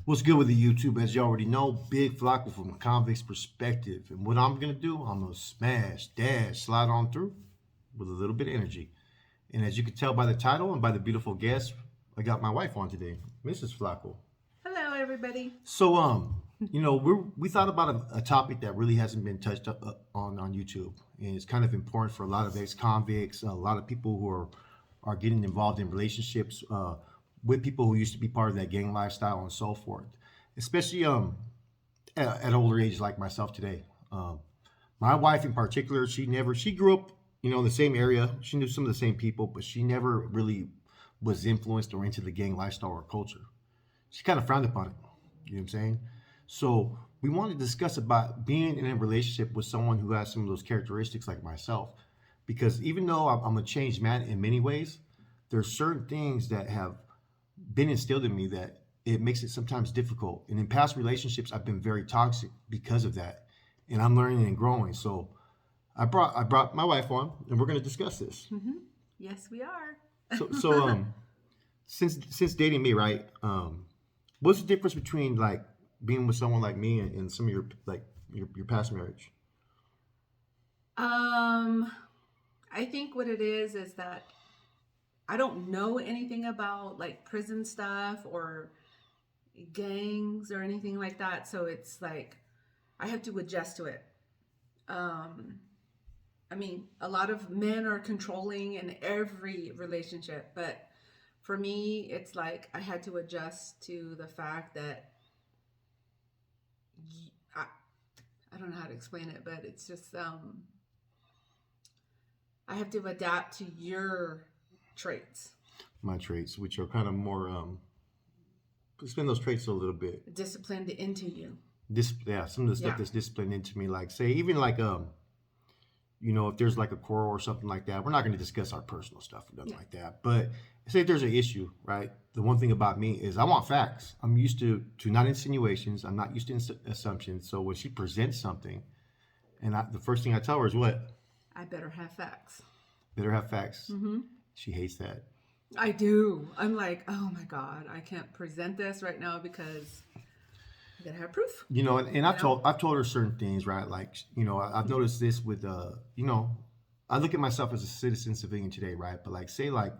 What's good with the YouTube? As you already know, Big Flaco from a convict's perspective. And what I'm going to do, I'm going to smash, dash, slide on through with a little bit of energy. And as you can tell by the title and by the beautiful guest, I got my wife on today, Mrs. Flaco. Hello, everybody. So, we thought about a topic that really hasn't been touched on YouTube, and it's kind of important for a lot of ex-convicts, a lot of people who are getting involved in relationships with people who used to be part of that gang lifestyle and so forth. Especially at older age like myself today. My wife in particular, she grew up, in the same area. She knew some of the same people, but she never really was influenced or into the gang lifestyle or culture. She kind of frowned upon it. You know what I'm saying? So we want to discuss about being in a relationship with someone who has some of those characteristics like myself. Because even though I'm a changed man in many ways, there's certain things that have been instilled in me that it makes it sometimes difficult. And in past relationships, I've been very toxic because of that. And I'm learning and growing. So I brought my wife on, and we're going to discuss this. Yes, we are. So since dating me, right? What's the difference between like being with someone like me and some of your your past marriage? I think what it is that I don't know anything about like prison stuff or gangs or anything like that. So it's like I have to adjust to it. I mean, a lot of men are controlling in every relationship, but for me, it's like I had to adjust to the fact that I, I don't know how to explain it, but it's just I have to adapt to your traits. My traits, which are kind of more explain those traits a little bit. Disciplined into you. Some of the stuff Yeah. that's disciplined into me, like say even like if there's like a quarrel or something like that, we're not going to discuss our personal stuff or nothing Yeah. like that. But say if there's an issue, right? The one thing about me is I want facts. I'm used to not insinuations. I'm not used to assumptions. So when she presents something, the first thing I tell her is what? I better have facts. Better have facts. Mm-hmm. She hates that. I do. I'm like, oh my God, I can't present this right now because I gotta have proof. And You know? I've told her certain things, right? Like, I've noticed this with, I look at myself as a citizen civilian today, right? But like, say like,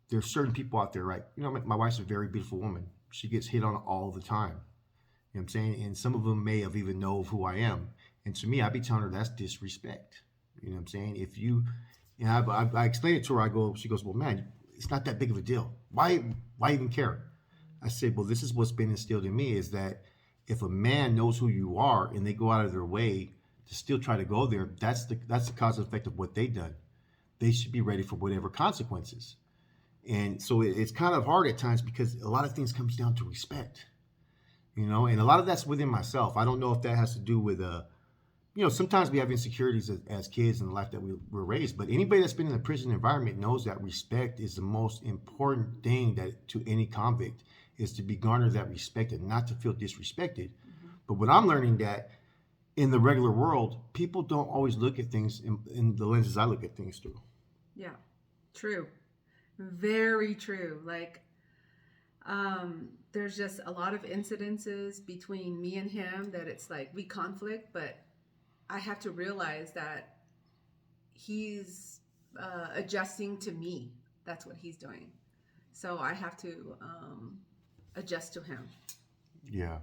there's certain people out there, right? My wife's a very beautiful woman. She gets hit on all the time. You know what I'm saying? And some of them may have even know who I am. And to me, I'd be telling her that's disrespect. You know what I'm saying? If you, I explain it to her. She goes, well, man, it's not that big of a deal. Why even care? I said, well, this is what's been instilled in me is that if a man knows who you are and they go out of their way to still try to go there, that's the cause and effect of what they've done. They should be ready for whatever consequences. And so it's kind of hard at times because a lot of things comes down to respect, and a lot of that's within myself. I don't know if that has to do with sometimes we have insecurities as kids in the life that we were raised, but anybody that's been in a prison environment knows that respect is the most important thing that to any convict is to be garnered that respect and not to feel disrespected. But what I'm learning that in the regular world, people don't always look at things in the lenses I look at things through. Yeah. True. Very true. Like, there's just a lot of incidences between me and him that it's like we conflict, but I have to realize that he's adjusting to me. That's what he's doing. So I have to adjust to him. Yeah.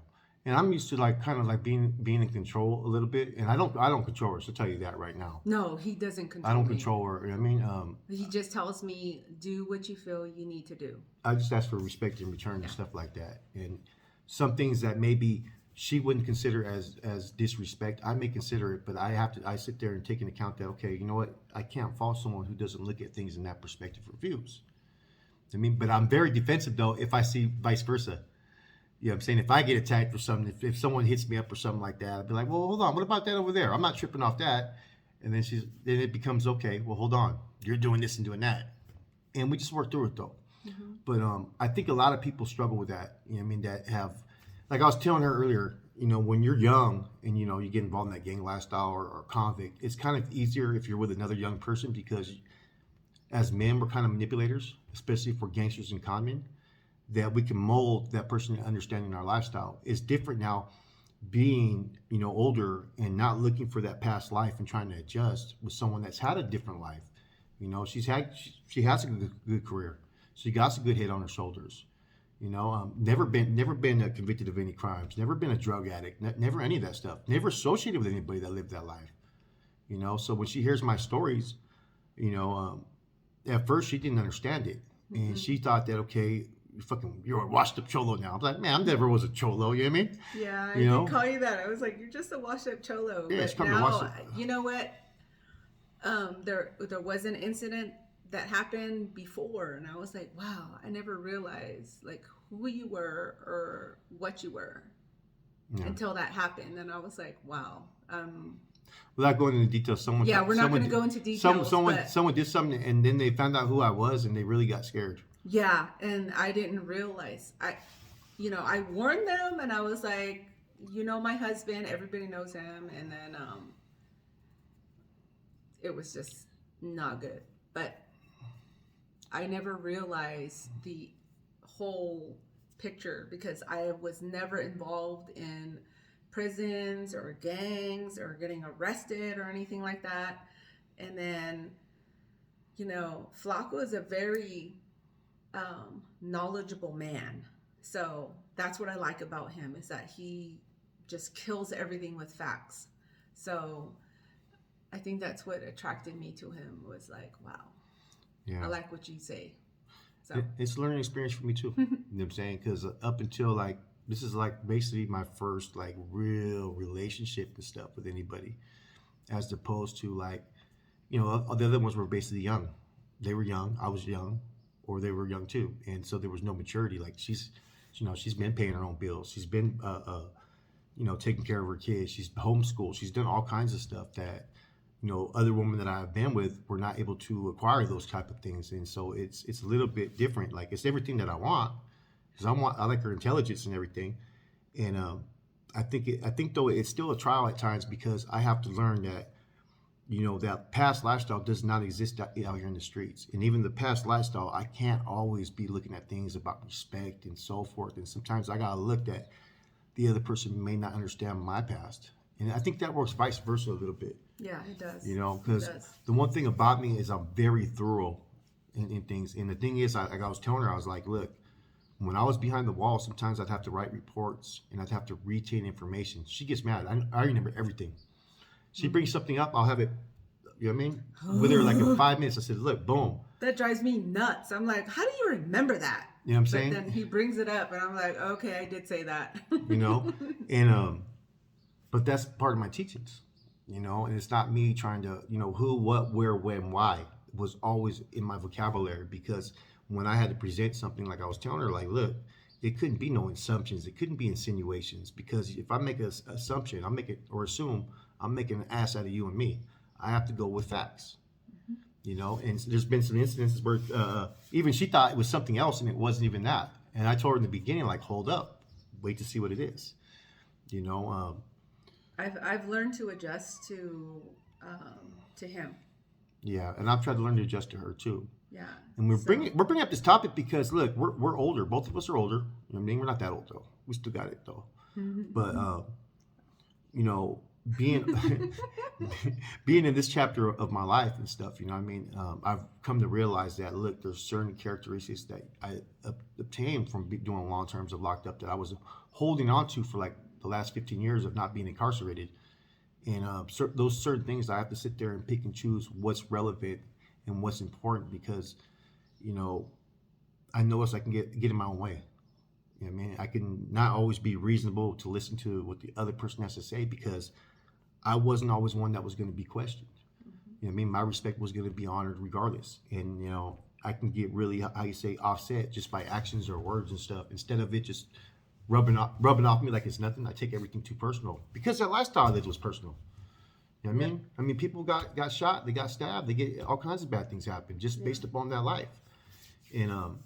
And I'm used to like kind of like being in control a little bit, and I don't control her. So I'll tell you that right now. No, he doesn't I control don't me. control her. I mean, He just tells me, do what you feel you need to do. I just ask for respect in return Yeah. and stuff like that. And some things that maybe she wouldn't consider as disrespect, I may consider it, but I sit there and take into account that okay, you know what, I can't fault someone who doesn't look at things in that perspective or views. I mean, but I'm very defensive though if I see vice versa. You know what I'm saying? If I get attacked for something, if someone hits me up or something like that, I'd be like, well, hold on, what about that over there? I'm not tripping off that. And then then it becomes okay, well, hold on, you're doing this and doing that. And we just work through it though. But I think a lot of people struggle with that. You know what I mean? That have, like I was telling her earlier, when you're young and you get involved in that gang lifestyle or convict, it's kind of easier if you're with another young person because as men, we're kind of manipulators, especially for gangsters and conmen. that we can mold that person to understanding our lifestyle. It's different now being, older and not looking for that past life and trying to adjust with someone that's had a different life. She has a good career. She got a good head on her shoulders. Never been convicted of any crimes. Never been a drug addict. Never any of that stuff. Never associated with anybody that lived that life. So when she hears my stories, you know, at first she didn't understand it, and she thought that okay, you're a washed up cholo now. I'm like, man, I never was a cholo. You know what I mean? Yeah, I did call you that. I was like, you're just a washed up cholo. Yeah, it's but come to wash now, up. you know what? There was an incident that happened before, and I was like, wow, I never realized like who you were or what you were until that happened, and I was like, wow. Without going into details, Yeah, we're not going to go into details. Someone did something, and then they found out who I was, and they really got scared. Yeah, and I didn't realize. I warned them, and I was like, my husband, everybody knows him, and then it was just not good. But I never realized the whole picture because I was never involved in prisons or gangs or getting arrested or anything like that. And then, Flaco is a very knowledgeable man. So that's what I like about him is that he just kills everything with facts. So I think that's what attracted me to him was like, wow, I like what you say. So it's a learning experience for me too. You know what I'm saying? Because up until this is basically my first real relationship and stuff with anybody, as opposed to the other ones were basically young. They were young, I was young, or they were young too, and so there was no maturity. She's been paying her own bills. She's been taking care of her kids. She's homeschooled. She's done all kinds of stuff that other women that I've been with were not able to acquire those type of things, and so it's a little bit different. It's everything that I want because I like her intelligence and everything, and I think though it's still a trial at times because I have to learn that that past lifestyle does not exist out here in the streets, and even the past lifestyle I can't always be looking at things about respect and so forth, and sometimes I gotta look that the other person may not understand my past, and I think that works vice versa a little bit. Yeah, it does. Because the one thing about me is I'm very thorough in things. And the thing is, I was telling her, I was like, look, when I was behind the wall, sometimes I'd have to write reports and I'd have to retain information. She gets mad. I remember everything. She brings something up, I'll have it, you know what I mean? With her in 5 minutes, I said, look, boom. That drives me nuts. I'm like, how do you remember that? You know what I'm saying? But then he brings it up and I'm like, okay, I did say that. And, but that's part of my teachings. And it's not me trying to, who, what, where, when, why was always in my vocabulary because when I had to present something I was telling her, look, it couldn't be no assumptions. It couldn't be insinuations because if I make an assumption, I'm making an ass out of you and me. I have to go with facts, and there's been some instances where even she thought it was something else and it wasn't even that. And I told her in the beginning, hold up, wait to see what it is, I've learned to adjust to him. Yeah, and I've tried to learn to adjust to her too. Yeah. And we're bringing up this topic because look, we're older. Both of us are older. You know what I mean? We're not that old though. We still got it though. But being being in this chapter of my life and stuff, I've come to realize that look, there's certain characteristics that I obtained from doing long terms of locked up that I was holding on to for the last 15 years of not being incarcerated, and those certain things I have to sit there and pick and choose what's relevant and what's important because I know I can get in my own way. You know what I mean? I can not always be reasonable to listen to what the other person has to say because I wasn't always one that was going to be questioned. You know what I mean? My respect was going to be honored regardless, and I can get really offset just by actions or words and stuff instead of it just rubbing off me like it's nothing. I take everything too personal because that lifestyle I lived was personal. You know what I mean? I mean, people got shot, they got stabbed, they get all kinds of bad things happen just based upon that life. And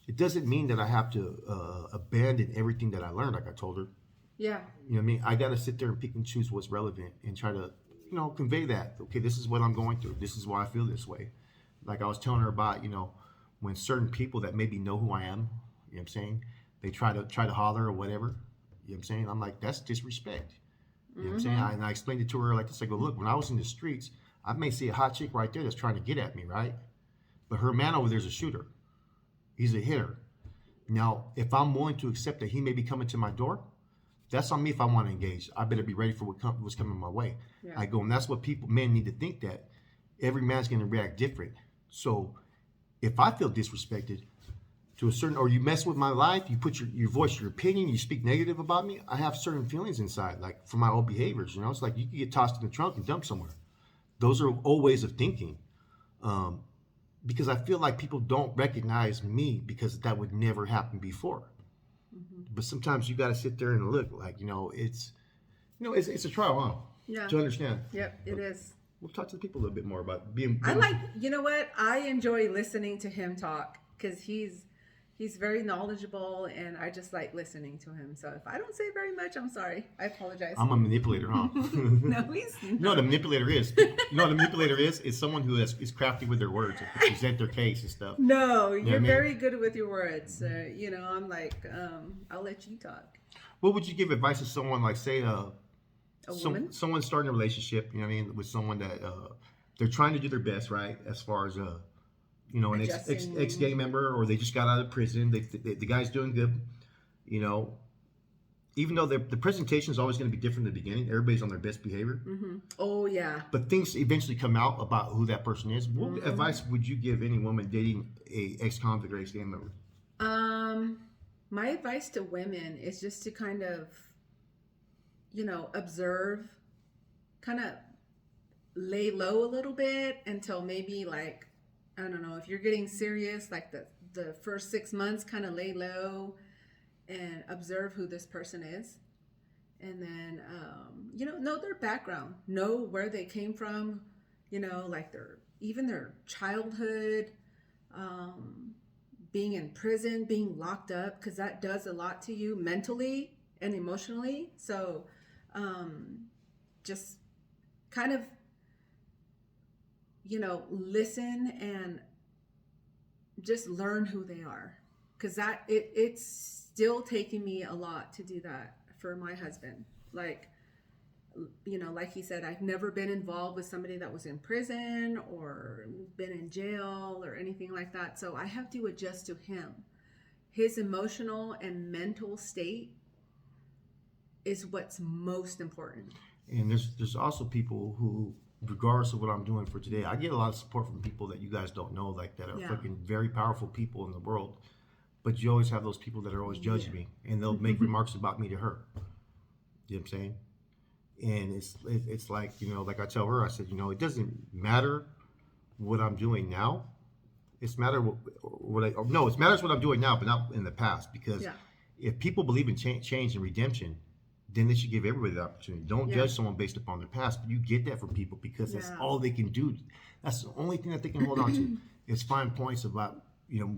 it doesn't mean that I have to abandon everything that I learned, like I told her. Yeah. You know what I mean? I got to sit there and pick and choose what's relevant and try to, convey that. Okay, this is what I'm going through. This is why I feel this way. Like I was telling her about, when certain people that maybe know who I am, know what I'm saying? They try to holler or whatever. You know what I'm saying? I'm like, that's disrespect. You know what I'm saying? And I explained it to her like this. I go, look, when I was in the streets, I may see a hot chick right there that's trying to get at me, right? But her man over there's a shooter. He's a hitter. Now, if I'm willing to accept that he may be coming to my door, that's on me if I want to engage. I better be ready for what's coming my way. Yeah. I go, and that's what men need to think, that every man's going to react different. So if I feel disrespected to a certain, or you mess with my life, you put your voice, your opinion, you speak negative about me, I have certain feelings inside, like for my old behaviors. You know, it's like you can get tossed in the trunk and dumped somewhere. Those are old ways of thinking. Because I feel like people don't recognize me because that would never happen before. But sometimes you got to sit there and look like, it's a trial, huh? Yeah. To understand. Yep, it is. We'll talk to the people a little bit more about being. I like, you know what? I enjoy listening to him talk because he's very knowledgeable, and I just like listening to him. So if I don't say very much, I'm sorry. I apologize. I'm a manipulator, huh? No, he's not. You know what a manipulator is? You know what a manipulator is? It's someone who is crafty with their words to present their case and stuff. No, You know you're what I mean? very good with your words. I'm like, I'll let you talk. What would you give advice to someone like, say, woman? someone starting a relationship, you know what I mean, with someone that they're trying to do their best, right? As far as an ex-gay member, or they just got out of prison. The guy's doing good, even though the presentation is always going to be different in the beginning. Everybody's on their best behavior. Mm-hmm. Oh, yeah. But things eventually come out about who that person is. What advice would you give any woman dating a ex-convict or ex-gay member? My advice to women is just to kind of, observe, kind of lay low a little bit until maybe, like, I don't know, if you're getting serious, like the first 6 months, kind of lay low and observe who this person is. And then, know their background, know where they came from, like their childhood, being in prison, being locked up, because that does a lot to you mentally and emotionally. So just kind of, listen and just learn who they are, because it's still taking me a lot to do that for my husband. Like, like he said, I've never been involved with somebody that was in prison or been in jail or anything like that. So I have to adjust to him. His emotional and mental state is what's most important. And there's also people who, regardless of what I'm doing for today, I get a lot of support from people that you guys don't know, like that are fucking very powerful people in the world. But you always have those people that are always judging me, and they'll make remarks about me to her. You know what I'm saying? And it's like, like I tell her, I said, it doesn't matter what I'm doing now. It matters what I'm doing now, but not in the past. Because if people believe in change and redemption, then they should give everybody the opportunity. Don't judge someone based upon their past. But you get that from people because that's all they can do. That's the only thing that they can hold on to is find points about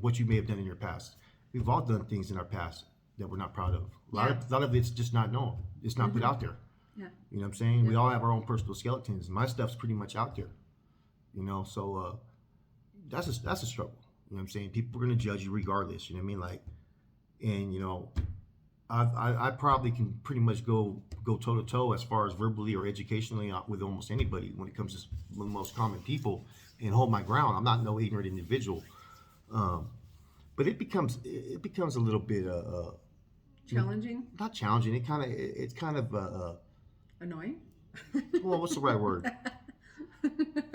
what you may have done in your past. We've all done things in our past that we're not proud of. A lot of it's just not known. It's not put out there. Yeah. You know what I'm saying? We all have our own personal skeletons. My stuff's pretty much out there. So that's a struggle. You know what I'm saying? People are gonna judge you regardless. You know what I mean? Like, and I probably can pretty much go toe to toe as far as verbally or educationally with almost anybody when it comes to the most common people, and hold my ground. I'm not no ignorant individual. But it becomes a little bit challenging. Not challenging. It's kind of annoying. Well, what's the right word?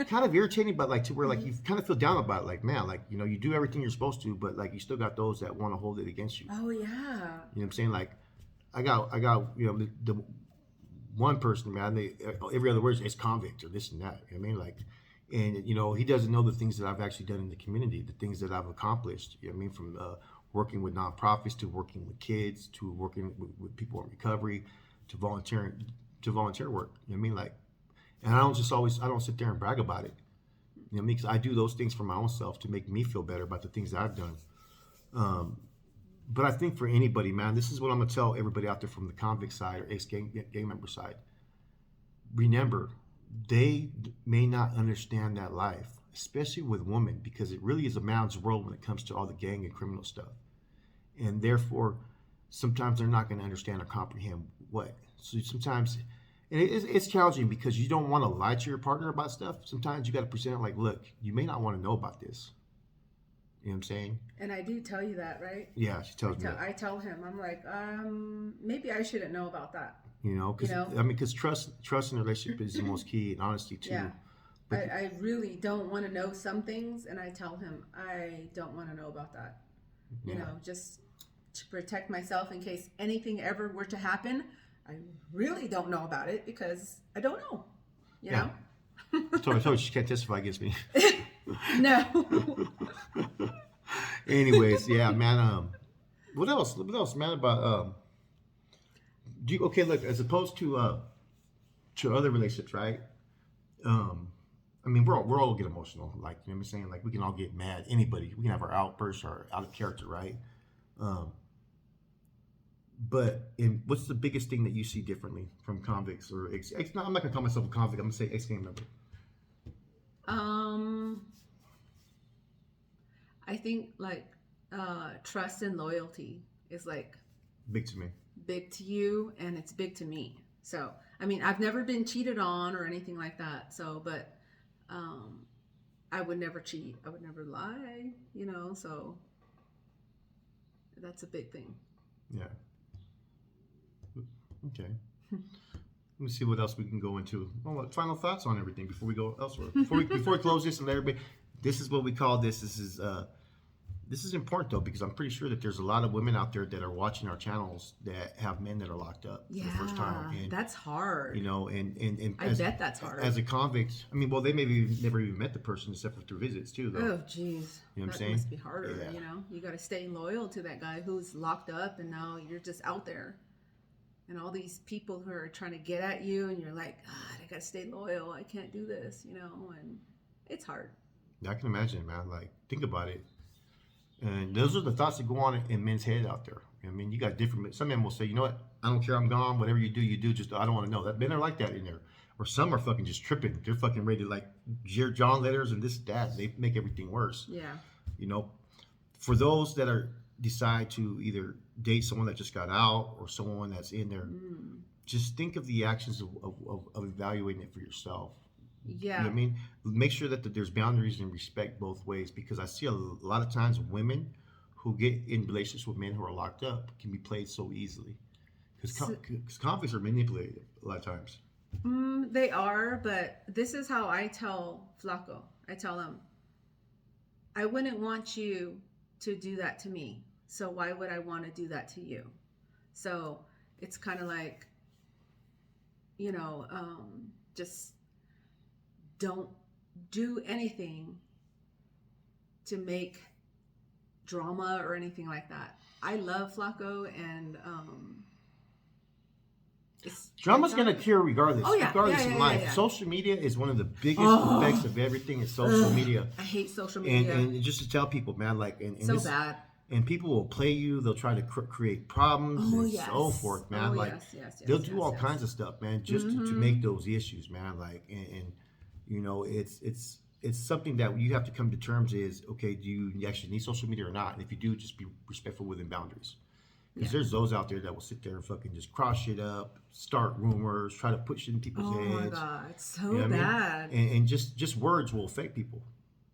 Kind of irritating, but like to where like you kind of feel down about it. Like, man, like you do everything you're supposed to, but like you still got those that want to hold it against you. Oh yeah. You know what I'm saying? Like, I got the one person, man. Every other word is convict or this and that. You know what I mean? Like. And, he doesn't know the things that I've actually done in the community, the things that I've accomplished. You know what I mean? From working with nonprofits to working with kids to working with people in recovery to volunteer work. You know what I mean? Like, and I don't sit there and brag about it. You know what I mean? Because I do those things for my own self to make me feel better about the things that I've done. But I think for anybody, man, this is what I'm going to tell everybody out there from the convict side or ex-gay member side. Remember, they may not understand that life, especially with women, because it really is a man's world when it comes to all the gang and criminal stuff. and therefore sometimes they're not going to understand or comprehend what. So sometimes, and it's challenging because you don't want to lie to your partner about stuff. Sometimes you got to present it like, look, you may not want to know about this. You know what I'm saying? And I do tell you that, right? Yeah, she tells me that. I tell him, I'm like, maybe I shouldn't know about that. You know, because I mean, because trust in a relationship is the most key, and honesty too. Yeah. But I really don't want to know some things, and I tell him I don't want to know about that. You know, just to protect myself in case anything ever were to happen. I really don't know about it because I don't know. You know? I told her she can't testify against me. No. Anyways, yeah, man. What else? What else, man? About do you, okay? Look, as opposed to other relationships, right? I mean, we're all get emotional. Like, you know what I'm saying? Like, we can all get mad. Anybody, we can have our outbursts or out of character, right? But what's the biggest thing that you see differently from convicts or no, I'm not gonna call myself a convict. I'm gonna say ex-gang member. I think like trust and loyalty is like Big to me. big to you, and it's big to me. So I mean, I've never been cheated on or anything like that. So, but I would never cheat. I would never lie. You know, so that's a big thing. Yeah. Okay. Let me see what else we can go into. Well, final thoughts on everything before we go elsewhere. Before we close this and let everybody, this is what we call this. This is important though, because I'm pretty sure that there's a lot of women out there that are watching our channels that have men that are locked up for the first time. And, that's hard. you know, and I bet that's hard. As a convict, I mean, well, they maybe never even met the person except for through visits too, though. Oh, jeez. You know what I'm that saying? must be harder. Yeah. You know, you got to stay loyal to that guy who's locked up, and now you're just out there, and all these people who are trying to get at you, and you're like, God, I got to stay loyal. I can't do this, you know, and it's hard. Yeah, I can imagine, man. Like, think about it. And those are the thoughts that go on in men's head out there. I mean, you got different. Some men will say, you know what? I don't care. I'm gone. Whatever you do, you do. Just I don't want to know. That men are like that in there. Or some are fucking just tripping. They're fucking ready to like John letters and this that. They make everything worse. Yeah. You know, for those that are decide to either date someone that just got out or someone that's in there, just think of the actions of evaluating it for yourself. Yeah. You know what I mean? Make sure that there's boundaries and respect both ways, because I see a lot of times women who get in relationships with men who are locked up can be played so easily. Because convicts are manipulated a lot of times. They are, but this is how I tell Flaco. I tell him, I wouldn't want you to do that to me. So why would I want to do that to you? So it's kind of like, you know, just don't do anything to make drama or anything like that. I love Flaco, and drama's gonna cure regardless. Oh, yeah. Regardless of life. Yeah. Social media is one of the biggest effects of everything is social media. I hate social media. And just to tell people, man, like, and so bad. And people will play you. They'll try to create problems and so forth, man. They'll do all kinds of stuff, man, just to make those issues, man. Like, and you know, it's something that you have to come to terms is, okay, do you actually need social media or not? And if you do, just be respectful within boundaries. Because there's those out there that will sit there and fucking just cross shit up, start rumors, try to put shit in people's heads. Oh my God, it's so you know bad. I mean? And just words will affect people.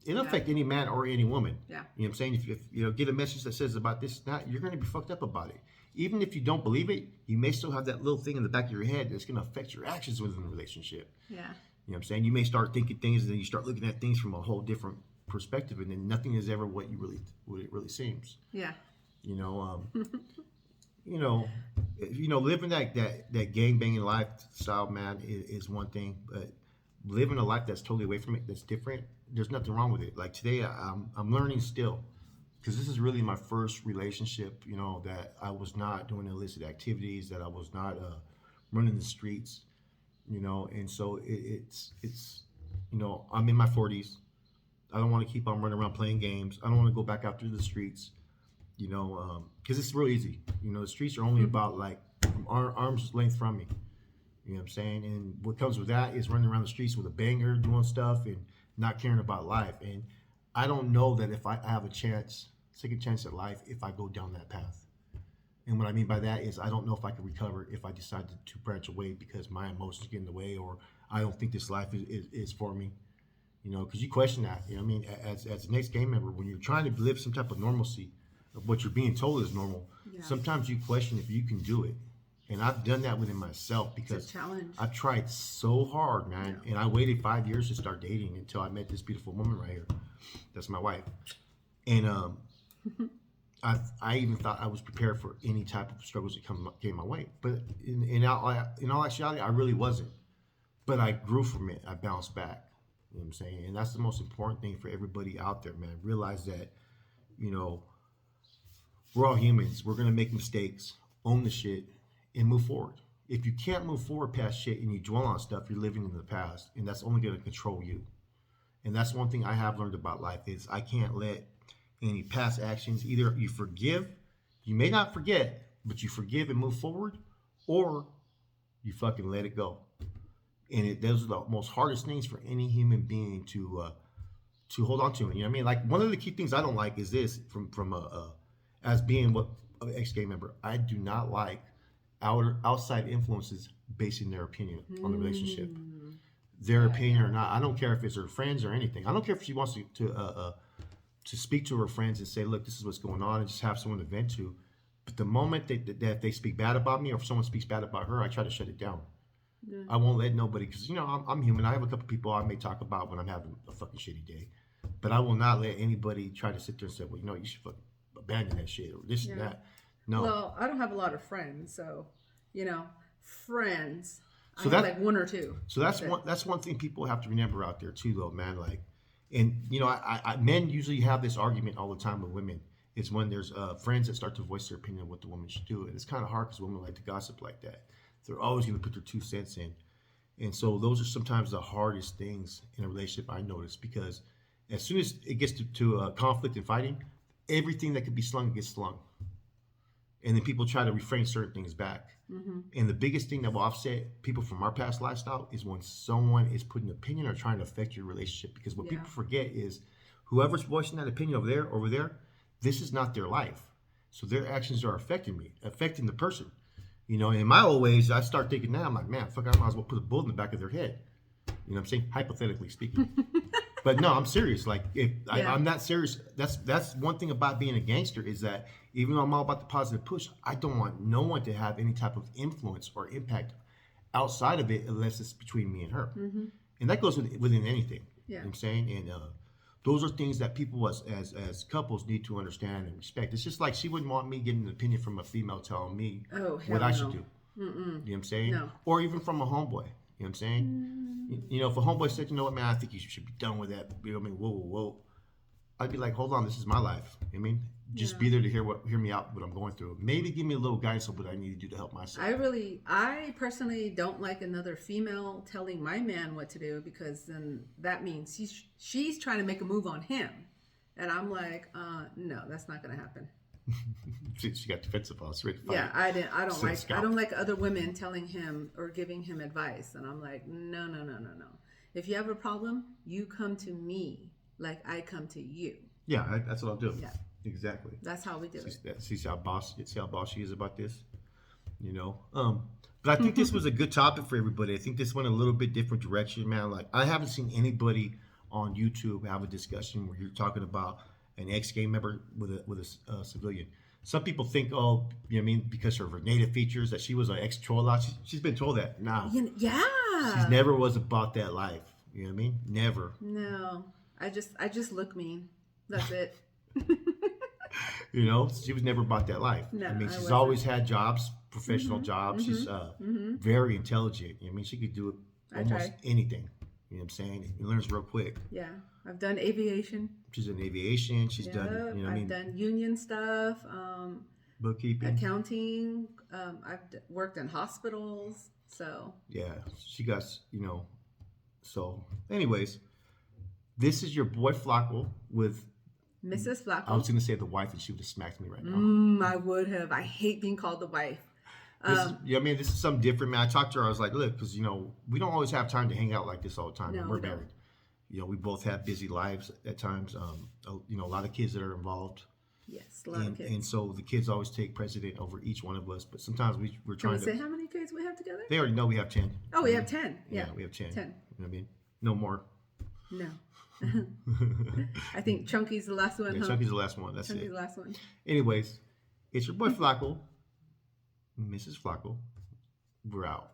It'll affect any man or any woman. Yeah. You know what I'm saying? If you know, get a message that says about this, that, you're going to be fucked up about it. Even if you don't believe it, you may still have that little thing in the back of your head that's going to affect your actions within the relationship. Yeah. You know what I'm saying? You may start thinking things, and then you start looking at things from a whole different perspective, and then nothing is ever what it really seems. Yeah. You know, living that gang banging lifestyle, man, is one thing, but living a life that's totally away from it, that's different, there's nothing wrong with it. Like today, I'm learning still, because this is really my first relationship, you know, that I was not doing illicit activities, that I was not running the streets, you know, and so it's you know, I'm in my 40s. I don't want to keep on running around playing games. I don't want to go back out through the streets, you know, because it's real easy. You know, the streets are only about like arm's length from me. You know what I'm saying? And what comes with that is running around the streets with a banger, doing stuff, and not caring about life. And I don't know that if I have a chance second chance at life if I go down that path. And what I mean by that is I don't know if I can recover if I decide to branch away because my emotions get in the way, or I don't think this life is for me. You know, because you question that. You know what I mean? As an ex-gang member, when you're trying to live some type of normalcy of what you're being told is normal, sometimes you question if you can do it. And I've done that within myself because It's a challenge. I tried so hard, man. And I waited 5 years to start dating until I met this beautiful woman right here. That's my wife. And I even thought I was prepared for any type of struggles that came my way. But in all actuality, I really wasn't. But I grew from it. I bounced back. You know what I'm saying? And that's the most important thing for everybody out there, man. Realize that, you know, we're all humans. We're going to make mistakes, own the shit, and move forward. If you can't move forward past shit and you dwell on stuff, you're living in the past. And that's only going to control you. And that's one thing I have learned about life is I can't let any past actions, either you forgive, you may not forget, but you forgive and move forward, or you fucking let it go. And those are the most hardest things for any human being to hold on to. You know what I mean? Like one of the key things I don't like is this from as being an ex-gay member. I do not like outside influences basing their opinion on the relationship. Their opinion or not. I don't care if it's her friends or anything. I don't care if she wants to speak to her friends and say, look, this is what's going on, and just have someone to vent to. But the moment that they speak bad about me, or if someone speaks bad about her, I try to shut it down. Yeah. I won't let nobody, because, you know, I'm human. I have a couple people I may talk about when I'm having a fucking shitty day. But I will not let anybody try to sit there and say, well, you know, you should fucking abandon that shit or this and that. No. Well, I don't have a lot of friends, so, you know, friends. So I have like one or two. So that's one thing people have to remember out there too, though, man. Like, and you know, I men usually have this argument all the time with women. It's when there's friends that start to voice their opinion of what the woman should do, and it's kind of hard because women like to gossip like that. They're always going to put their 2 cents in, and so those are sometimes the hardest things in a relationship I notice, because as soon as it gets to conflict and fighting, everything that could be slung gets slung, and then people try to refrain certain things back. Mm-hmm. And the biggest thing that will offset people from our past lifestyle is when someone is putting an opinion or trying to affect your relationship. Because what people forget is whoever's voicing that opinion over there, this is not their life. So their actions are affecting the person. You know, in my old ways, I start thinking now, I'm like, man, fuck, I might as well put a bullet in the back of their head. You know what I'm saying? Hypothetically speaking. But no, I'm serious. Like, I'm not serious. That's one thing about being a gangster, is that even though I'm all about the positive push, I don't want no one to have any type of influence or impact outside of it unless it's between me and her. Mm-hmm. And that goes within anything. Yeah. You know what I'm saying? And those are things that people as couples need to understand and respect. It's just like she wouldn't want me getting an opinion from a female telling me what I should do. Mm-mm. You know what I'm saying? No. Or even from a homeboy. You know what I'm saying? You know, if a homeboy said, you know what, man, I think you should be done with that. You know what I mean? Whoa. I'd be like, hold on, this is my life. You know what I mean? Just be there to hear me out what I'm going through. Maybe give me a little guidance on what I need to do to help myself. I personally don't like another female telling my man what to do, because then that means she's trying to make a move on him. And I'm like, no, that's not going to happen. She got defensive on us. Yeah, I don't like other women telling him or giving him advice. And I'm like, no. If you have a problem, you come to me like I come to you. Yeah, that's what I'll do. Yeah. Exactly. That's how we do it. See how boss she is about this, you know. But I think this was a good topic for everybody. I think this went a little bit different direction, man. Like, I haven't seen anybody on YouTube have a discussion where you're talking about an ex-gang member with a civilian. Some people think, you know what I mean, because of her native features, that she was an ex-Cholo. She's been told that. Nah. Yeah. She never was about that life. You know what I mean? Never. No. I just look mean. That's it. You know, she was never about that life. No, I mean, she's always had jobs, professional jobs. She's very intelligent. I mean, she could do almost anything. You know what I'm saying? She learns real quick. Yeah. I've done aviation. She's in aviation. She's done, you know what I mean? I've done union stuff, bookkeeping, accounting. I've worked in hospitals. So. Yeah. She got, you know. So, anyways, this is your boy Flaco with Mrs. Flaco. I was going to say the wife, and she would have smacked me right now. I would have. I hate being called the wife. I mean, this is something different, man. I talked to her. I was like, look, because, you know, we don't always have time to hang out like this all the time. No, we're married. You know, we both have busy lives at times. You know, a lot of kids that are involved. Yes, a lot of and kids. so the kids always take precedent over each one of us. But sometimes we're Can we trying say to. how many kids we have together? They already know we have 10. Oh, we have 10. Yeah, Yeah, we have 10. 10. You know what I mean? No more. No. I think Chunky's the last one, Yeah, huh? Chunky's the last one. That's Chunky's it. the last one. Anyways, it's your boy Flaco, Mrs. Flaco. We're out.